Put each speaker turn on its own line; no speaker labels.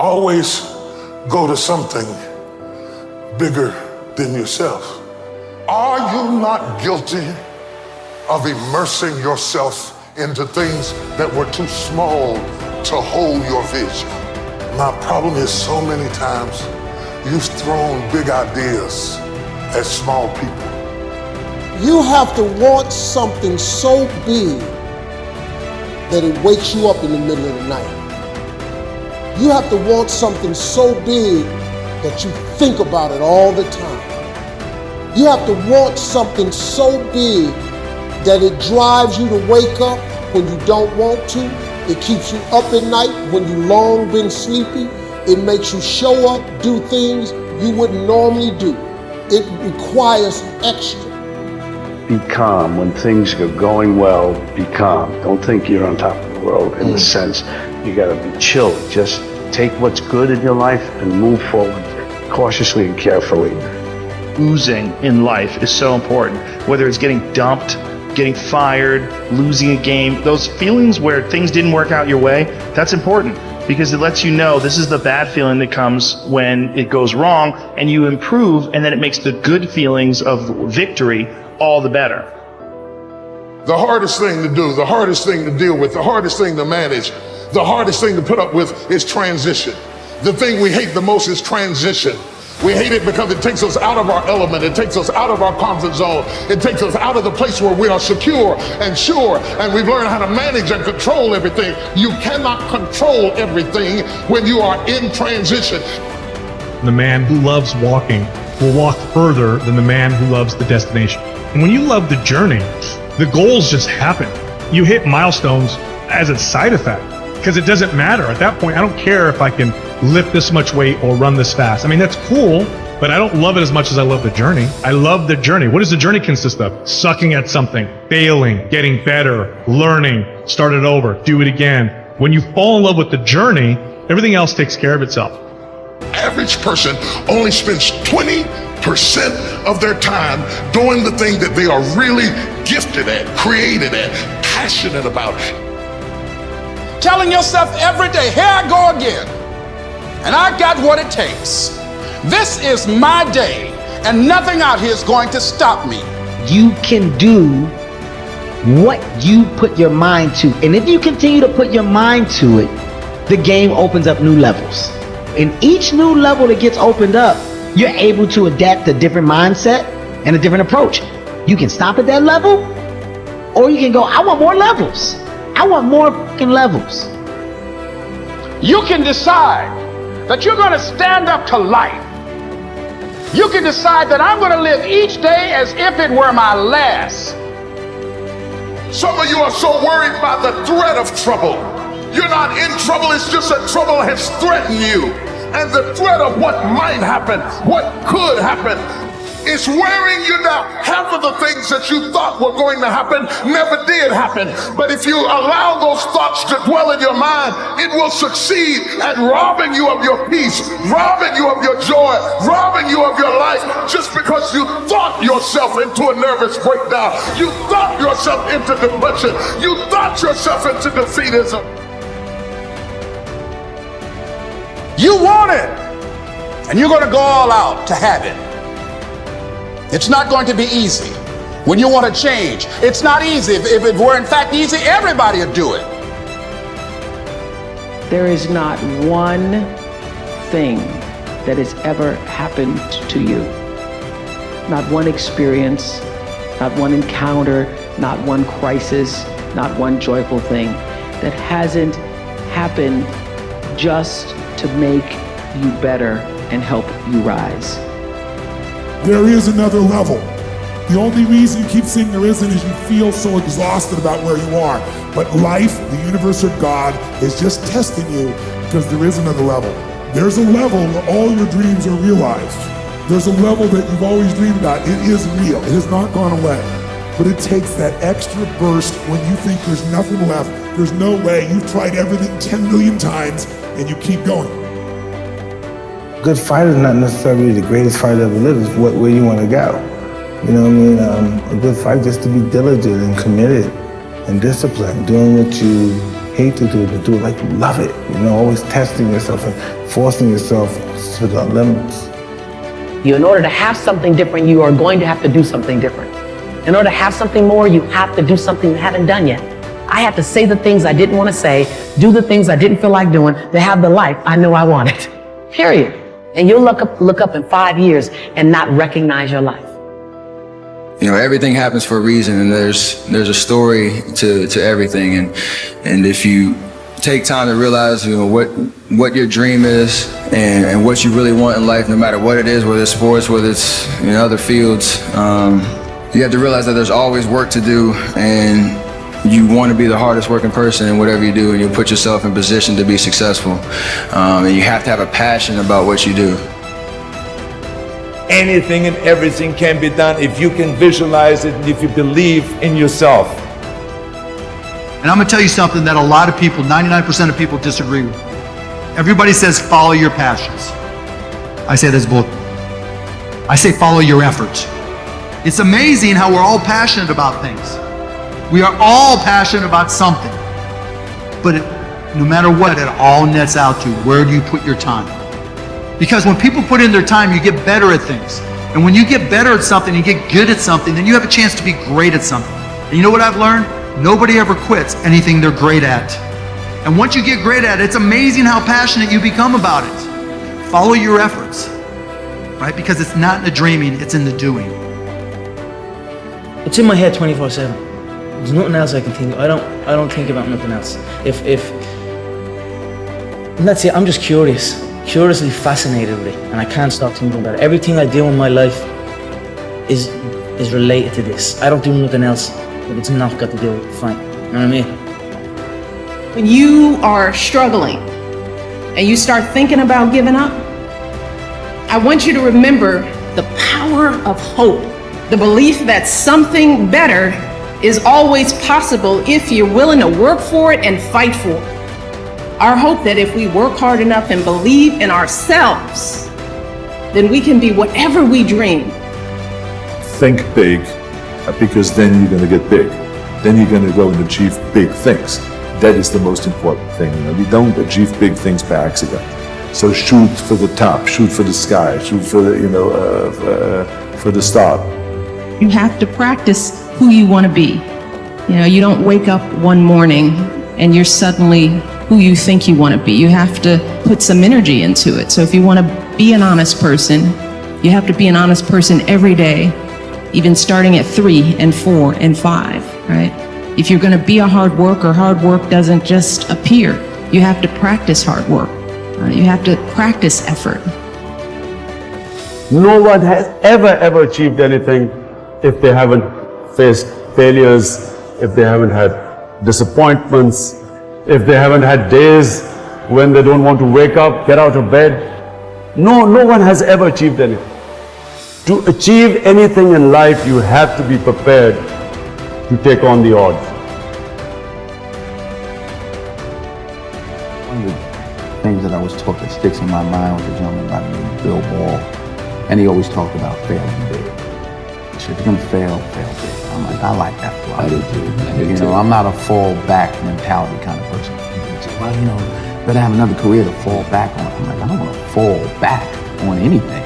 Always go to something bigger than yourself. Are you not guilty of immersing yourself into things that were too small to hold your vision? My problem is so many times you've thrown big ideas at small people.
You have to want something so big that it wakes you up in the middle of the night. You have to want something so big that you think about it all the time. You have to want something so big that it drives you to wake up when you don't want to. It keeps you up at night when you long been sleepy. It makes you show up, do things you wouldn't normally do. It requires extra.
Be calm. When things are going well, be calm. Don't think you're on top of the world in the sense you gotta be chill. Just take what's good in your life and move forward cautiously and carefully.
Losing in life is so important. Whether it's getting dumped, getting fired, losing a game, those feelings where things didn't work out your way, that's important because it lets you know this is the bad feeling that comes when it goes wrong and you improve, and then it makes the good feelings of victory all the better.
The hardest thing to do, the hardest thing to deal with, the hardest thing to manage, the hardest thing to put up with is transition. The thing we hate the most is transition. We hate it because it takes us out of our element. It takes us out of our comfort zone. It takes us out of the place where we are secure and sure, and we've learned how to manage and control everything. You cannot control everything when you are in transition.
The man who loves walking will walk further than the man who loves the destination. And when you love the journey, the goals just happen. You hit milestones as a side effect because it doesn't matter. At that point, I don't care if I can lift this much weight or run this fast. I mean, that's cool, but I don't love it as much as I love the journey. I love the journey. What does the journey consist of? Sucking at something, failing, getting better, learning, start it over, do it again. When you fall in love with the journey, everything else takes care of itself.
Average person only spends 20% of their time doing the thing that they are really gifted at, created at, passionate about.
Telling yourself every day, here I go again, and I got what it takes. This is my day, and nothing out here is going to stop me.
You can do what you put your mind to, and if you continue to put your mind to it, the game opens up new levels. In each new level that gets opened up, you're able to adapt a different mindset and a different approach. You can stop at that level, or you can go, I want more levels. I want more fucking levels.
You can decide that you're going to stand up to life. You can decide that I'm going to live each day as if it were my last.
Some of you are so worried by the threat of trouble. You're not in trouble, it's just that trouble has threatened you. And the threat of what might happen, what could happen, is wearing you down. Half of the things that you thought were going to happen never did happen. But if you allow those thoughts to dwell in your mind, it will succeed at robbing you of your peace, robbing you of your joy, robbing you of your life, just because you thought yourself into a nervous breakdown. You thought yourself into depression. You thought yourself into defeatism.
You want it, and you're going to go all out to have it. It's not going to be easy. When you want to change, it's not easy. If it were in fact easy, everybody would do it.
There is not one thing that has ever happened to you. Not one experience, not one encounter, not one crisis, not one joyful thing that hasn't happened just to make you better and help you rise.
There is another level. The only reason you keep saying there isn't is you feel so exhausted about where you are. But life, the universe, or God is just testing you because there is another level. There's a level where all your dreams are realized. There's a level that you've always dreamed about. It is real. It has not gone away. But it takes that extra burst when you think there's nothing left. There's no way. You've tried everything 10 million times and you keep going.
Good fight is not necessarily the greatest fight ever lived. It's where you want to go. You know what I mean? A good fight just to be diligent and committed and disciplined, doing what you hate to do it, but do it like you love it. You know, always testing yourself and forcing yourself to the limits.
In order to have something different, you are going to have to do something different. In order to have something more, you have to do something you haven't done yet. I had to say the things I didn't want to say, do the things I didn't feel like doing, to have the life I knew I wanted. Period. And you'll look up in 5 years and not recognize your life.
You know, everything happens for a reason, and there's a story to everything. And if you take time to realize, you know, what your dream is and what you really want in life, no matter what it is, whether it's sports, whether it's in other fields, you have to realize that there's always work to do, and you want to be the hardest working person in whatever you do, and you put yourself in position to be successful. And you have to have a passion about what you do.
Anything and everything can be done if you can visualize it and if you believe in yourself.
And I'm gonna tell you something that a lot of people, 99% of people disagree with. Everybody says follow your passions. I say that's bull. I say follow your efforts. It's amazing how we're all passionate about things. We are all passionate about something. But no matter what, it all nets out to where do you put your time? Because when people put in their time, you get better at things. And when you get better at something, you get good at something, then you have a chance to be great at something. And you know what I've learned? Nobody ever quits anything they're great at. And once you get great at it, it's amazing how passionate you become about it. Follow your efforts, right? Because it's not in the dreaming, it's in the doing.
It's in my head 24/7. There's nothing else I can think of. I don't think about nothing else. And that's it, I'm just curiously fascinated with it, and I can't stop thinking about it. Everything I do in my life is related to this. I don't do nothing else if it's not got to do with fight. You know what I mean?
When you are struggling and you start thinking about giving up, I want you to remember the power of hope, the belief that something better is always possible if you're willing to work for it and fight for it. Our hope that if we work hard enough and believe in ourselves, then we can be whatever we dream.
Think big, because then you're going to get big. Then you're going to go and achieve big things. That is the most important thing. You know, we don't achieve big things by accident. So shoot for the top, shoot for the sky, shoot for the, for the start.
You have to practice who you want to be. You know, you don't wake up one morning and you're suddenly who you think you want to be. You have to put some energy into it. So if you want to be an honest person, you have to be an honest person every day, even starting at 3 and 4 and 5, right? If you're going to be a hard worker doesn't just appear. You have to practice hard work. You have to practice effort.
No one has ever achieved anything if they haven't faced failures, if they haven't had disappointments, if they haven't had days when they don't want to wake up, get out of bed. No one has ever achieved anything. To achieve anything in life, you have to be prepared to take on the odds.
One of the things that I was taught that sticks in my mind was a gentleman by the name of Bill Ball, and he always talked about failing big. He said, if you're gonna fail big. I'm like, I like that philosophy. You know, I'm not a fall back mentality kind of person. He said, well, better have another career to fall back on. I'm like, I don't want to fall back on anything.